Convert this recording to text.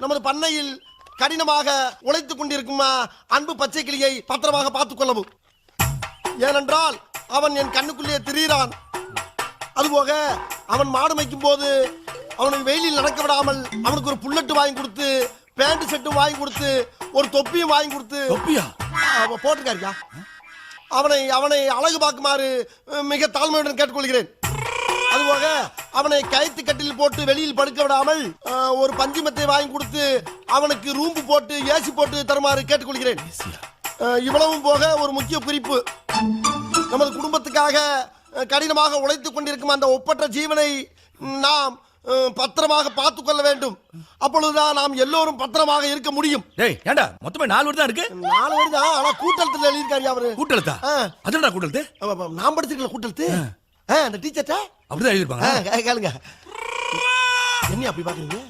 நமது பண்ணையில் கடினமாக உழைத்துக் கொண்டிருக்கும் அன்பு பச்சை கிளியை பத்திரமாக பார்த்துக் கொள்ளவும். ஏனென்றால் அவன் என் கண்ணுக்குள்ளே திரிகிறான். அதுபோக அவன் மாடு மேய்க்கும் போது அவனுக்கு வெயிலில் நடக்க விடாமல் அவனுக்கு ஒரு புல்லட்டு வாங்கி கொடுத்து, பேண்ட் செட்டும் வாங்கி கொடுத்து, ஒரு தொப்பியும் வாங்கி கொடுத்து போட்டிருக்காருயா. அவனை அவனை அழகு பார்க்குமாறு மிக தாழ்மையுடன் கேட்டுக்கொள்கிறேன். அதுபோக அவனை கயிற்று கட்டில் போட்டு வெளியில் படுக்க விடாமல் ஒரு பஞ்சுமத்தை வாங்கி கொடுத்து அவனுக்கு ரூம்பு போட்டு ஏசி போட்டு தருமாறு கேட்டுக்கொள்கிறேன். இவ்வளவும் போக ஒரு முக்கிய குறிப்பு, நமது குடும்பத்துக்காக கடினமாக உழைத்துக் கொண்டிருக்கும் அந்த ஒப்பற்ற ஜீவனை நாம் பத்திரமாக பார்த்துக் கொள்ள வேண்டும். அப்பொழுதுதான் நாம் எல்லோரும் பத்திரமாக இருக்க முடியும். ஏண்டா மொத்தமே 4 வரி தான் இருக்கு. 4 வரி தான், ஆனா கூட்டெழுத்துல எழுதியிருக்காரு அவரு. கூட்டெழுத்தா? அதுடா கூட்டெழுத்து. நான் படிச்சிருக்கல கூட்டெழுத்து. அந்த டீச்சர்ட்ட அப்படிதான் எழுதிருப்பாங்க. கேளுங்க. என்ன அப்படி பாக்குறீங்க?